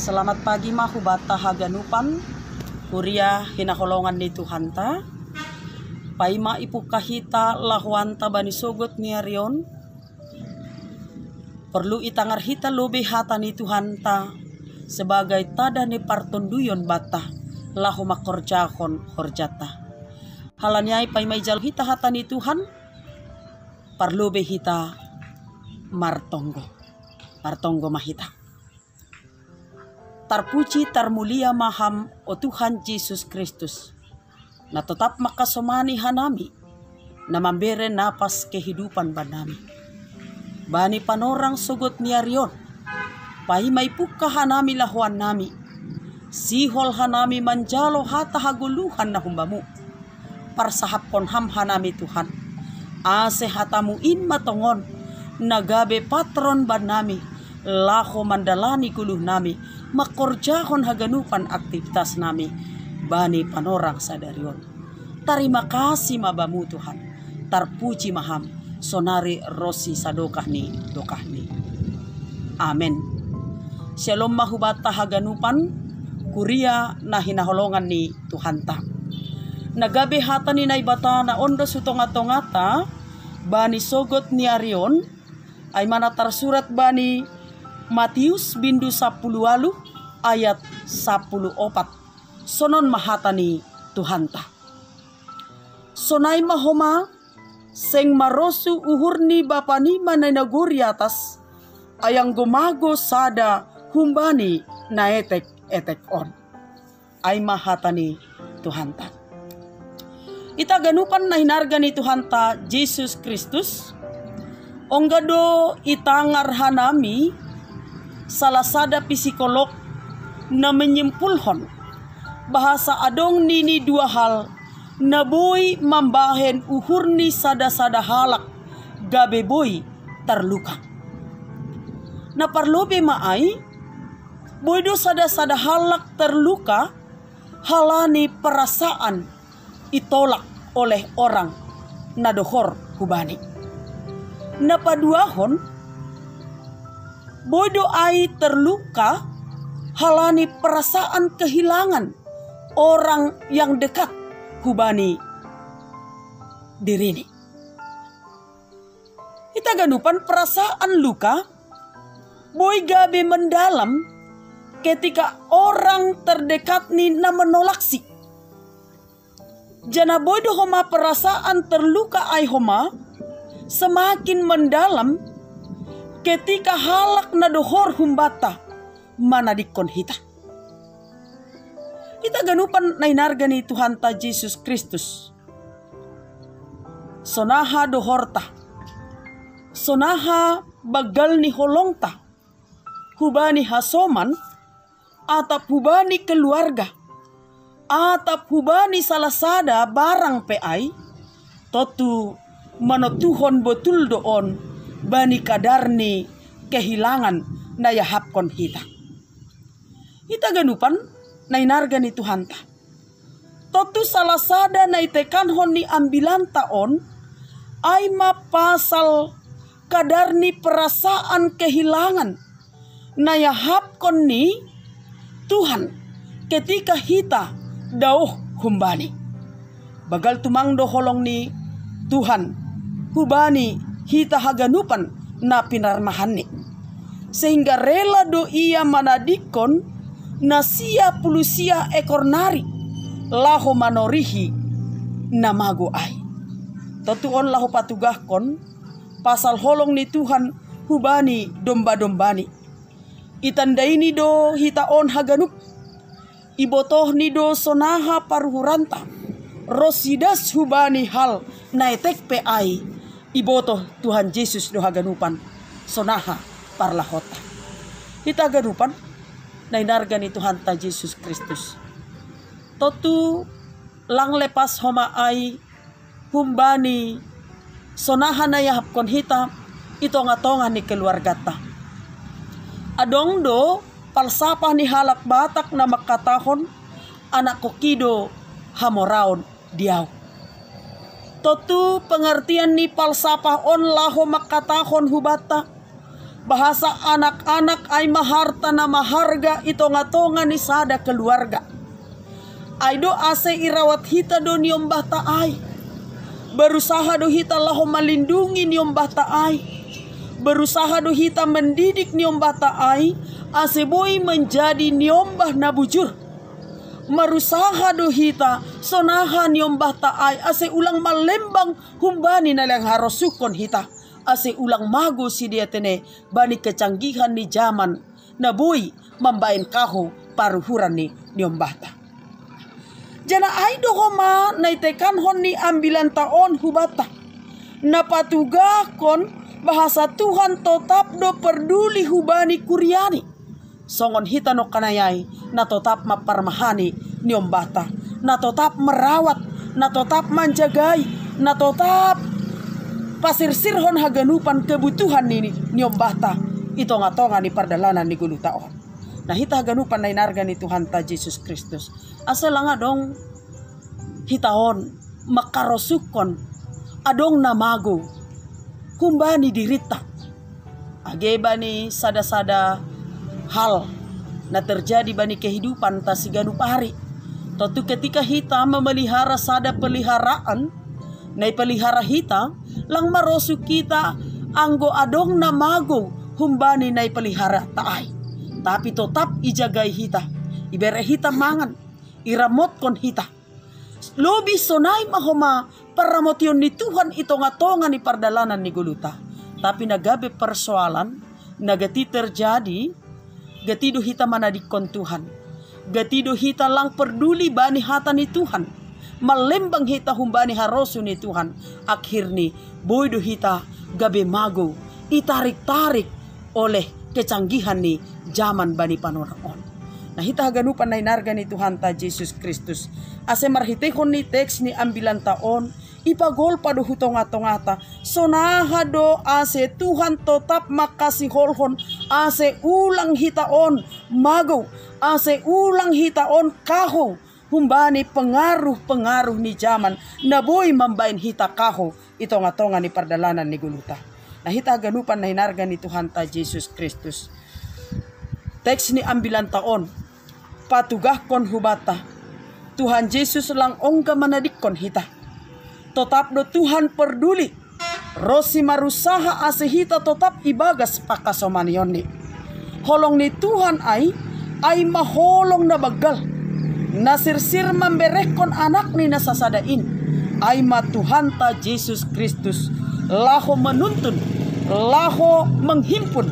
Selamat pagi mahubata haganupan, kuria hinakolongan ni Tuhan ta. Paima ipukahita lahuanta bani sogot ni Arion. Perlu itangar hita lobe hata ni Tuhan ta sebagai tada ni partonduyon bata lahu makorjakon horjata. Halanyai paima ijal hita hata ni Tuhan parlobe hita martonggo mahita. Tarpuji tarmulia maham o Tuhan Yesus Kristus na tetap makasomani hanami na memberi napas kehidupan banami. Bani panorang sugot ni Arion, pahimay puka hanami lahuan nami, sihol hanami manjalo hata haguluhan na humbamu, parsahap konham hanami Tuhan, ase hatamu in matongon, nagabe patron banami, laho mandalani kuluh nami, makorjahon haganupan aktivitas nami, bani panorang sadarion. Terima kasih mabamu Tuhan, tarpuji maham, sonari rosi sadokahni dokahni. Amen. Shalom mahubata haganupan, kuria na hinaholongan ni Tuhan ta. Nagabe hata ni naibata na ondo sutonga-tongata, bani sogot ni Arion, ay manatar surat bani Matius bindu 10 ayat 14. Sonon mahata ni Tuhan ta. Sonay mahoma seng marosu uhurni bapani manay naguri atas ayang gumago sada humbani na etek on. Ay mahata ni Tuhan ta. Itaganupan na hinarga ni Tuhan ta Jesus Kristus. Onggado itangar hanami salasada psikolog na menyimpulhon bahasa adong nini dua hal na boy mambahen uhurni sada-sada halak gabe boy terluka. Na parlobe maay boy do sada-sada halak terluka halani perasaan itolak oleh orang na dohor hubani. Na paduahon bodo ai terluka halani perasaan kehilangan orang yang dekat hubani dirini. Kita ganupan perasaan luka boy gabe mendalam ketika orang terdekat ni na menolak si. Jana bodo homa perasaan terluka ai homa semakin mendalam ketika halak na dohor humbata manadikon hita. Kita ganupan na inarga ni Tuhan ta Jesus Kristus. Sonaha dohorta. Sonaha bagal ni holongta. Hubani hasoman. Atap hubani keluarga. Atap hubani salasada barang peai. Totu manotuhon betul doon. Bani kadarni kehilangan na yahapkon hita. Hita ganupan na inarga ni Tuhan ta. Totu salasada na itekanhon ni ambilan taon ay mapasal kadarni perasaan kehilangan na yahapkon ni Tuhan ketika hita dauh humbani. Bagal tumangdo holong ni Tuhan hubani hita haganupan na pinarmahanni. Sehingga rela do ia manadikon na sia pulusia ekor nari laho manorihi na mago ay. Totuon laho patugahkon pasal holong ni Tuhan hubani domba-dombani. Itandaini do hitaon haganup. Ibotoh ni do sonaha paruhuranta. Rosidas hubani hal na etek pe ay. Iboto Tuhan Yesus do haganupan sonaha parlahota. Kita ganupan na inarga ni Tuhan ta Jesus Kristus. Totu lang lepas homa ay humbani sonaha na yahapkon hita itonga-tonga ni keluarga ta. Adong do palsapah ni halak batak na makatahon anak kokido hamoraon diaw. Totu pengertian ni palsapah on laho makatahon hubata Bahasa anak-anak ay maharta na maharga ito nga tonga ni sada keluarga. Ay do ase irawat hita do niyong bata ay. Berusaha do hita laho malindungi niyong bata ay. Berusaha do hita mendidik niyong bata ay. Ase boy menjadi niyong bah na bujur. Marusaha do hita sonahan niyong bata ay. Ase ulang malembang humbani na lang harosukon hita. Ase ulang mago si dia tene bani kecanggihan ni zaman na boy mambain kaho paruhuran ni niyong bata. Jana ay dohoma na itekan hon ni ambilan taon hubata. Napatugakon bahasa Tuhan tetap do perduli hubani kuryani. Songon hita no kanayay na tetap maparmahani niyong bata. Na tetap merawat, na tetap manjagai, na tetap pasirsirhon haganupan kebutuhan ni niyong bata. Ito nga tonga ni pardalanan ni gulutaon. Nahita haganupan na inarga ni Tuhan ta Jesus Kristus. Asa lang adong hitaon makarosukon adong namago kumbani dirita. Ageba ni sada-sada hal na terjadi bani kehidupan ta si ganupari. Tentu ketika hita memelihara sada peliharaan na ipelihara hita lang marosuk kita anggo adong namago humbani na ipelihara taay. Tapi tetap ijagay hita, ibere hita mangan, iramot kon hita. Lobi sonay mahoma paramotion ni Tuhan ito nga tonga ni pardalanan ni guluta. Tapi nagabe persoalan, nagati terjadi, gatido hita manadikon Tuhan. Gatido hita lang perduli bani hata ni Tuhan. Malembang hita humbani haroso ni Tuhan. Akhirni boydo hita gabe mago, itarik-tarik oleh kecanggihan ni zaman bani panoraon. Nah hita haganupan na inarga ni Tuhan ta Jesus Kristus. Ase marhitehon ni teks ni ambilan taon. Ipagol pa do hutong-atongata. Sonaha do ase Tuhan tetap makasiholhon. Ase ulang hitaon mago. Ase ulang hitaon kaho. Humbani pengaruh-pengaruh ni zaman. Naboy mambain hita kaho. Ito nga tonga ni pardalanan ni guluta. Nah hita haganupan na inarga ni Tuhan ta Jesus Kristus. Teks ni ambilan taon. Patugahkon hubata. Tuhan Yesus lang ongga manadikon hita. Tetap do Tuhan perduli. Rosi marusaha ase hita tetap ibagas pakasomanion ni. Holong ni Tuhan ay maholong na bagal. Nasirsir memberekon anak ni nasasadain. Ay matuhan ta Jesus Kristus. Laho menuntun. Laho menghimpun.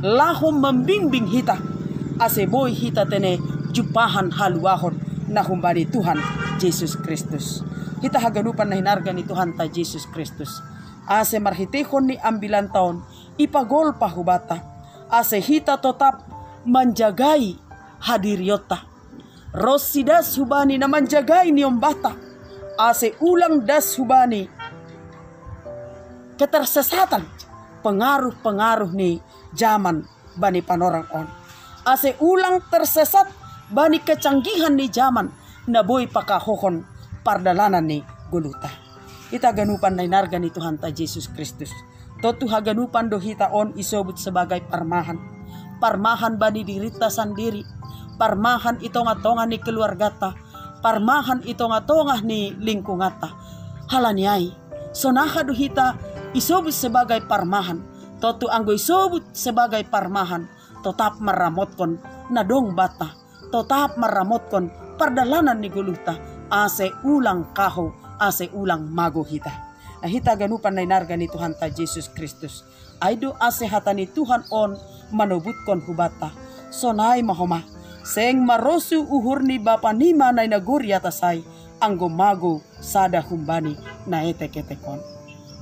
Laho membimbing hita. Ase boy hita tene jupahan haluahon na humbani Tuhan Jesus Kristus. Hita haganupan na hinarga ni Tuhan ta Jesus Kristus. Ase marhitehon ni ambilan taon ipagol pa hubata. Ase hita tetap manjagai hadiriota. Rosidas hubani na manjagai niyong bata. Ase ulang das hubani ketersesatan pengaruh-pengaruh ni zaman bani panorang on. Ase ulang tersesat bani kecanggihan ni zaman na boy pakahohon pardalanan ni guluta. Ita ganupan na inarga ni Tuhan ta Jesus Kristus. Totu haganupan do hitaon isobut sebagai parmahan. Parmahan bani dirita sandiri. Parmahan ito nga tonga ni keluargata. Parmahan ito nga tonga ni lingkungata. Halanyay. Sonaha do hita isobut sebagai parmahan. Totu anggo isobut sebagai parmahan. Tetap maramotkon nadong bata. Tetap maramotkon pardalanan ni guluta. Ase ulang kaho, ase ulang mago hita. Hita ganupan na inarga ni Tuhan ta Jesus Kristus. Aido ase hata ni Tuhan on manubutkon hubata. Sonay mahoma. Seng marosu uhur ni bapa nima na inaguri atasay. Anggo mago sada humbani na etek-etekon.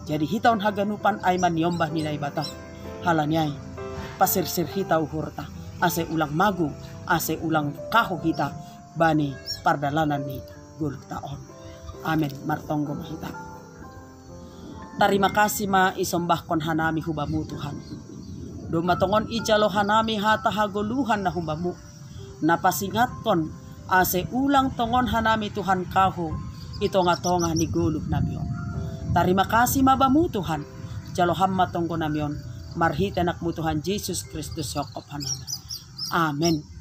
Jadi hitaon haganupan ay maniombah ni naibata. Halanyay. Pasirsir hita uhurta. Ase ulang mago, ase ulang kaho hita. Bani pardalanan ni gultaon. Amen. Martonggo mahita. Terima kasih ma isombahkon hanami hubamu Tuhan. Do matongon ijalo hanami hata hagoluhan na hubamu. Napasingatkon ase ulang tongon hanami Tuhan kaho. Ito nga tonga ni guluh namion. Terima kasih mabamu Tuhan. Jalo hamma tonggo namion. Marhita anak mo Tuhan Jesus Kristus sokop hanam. Amen.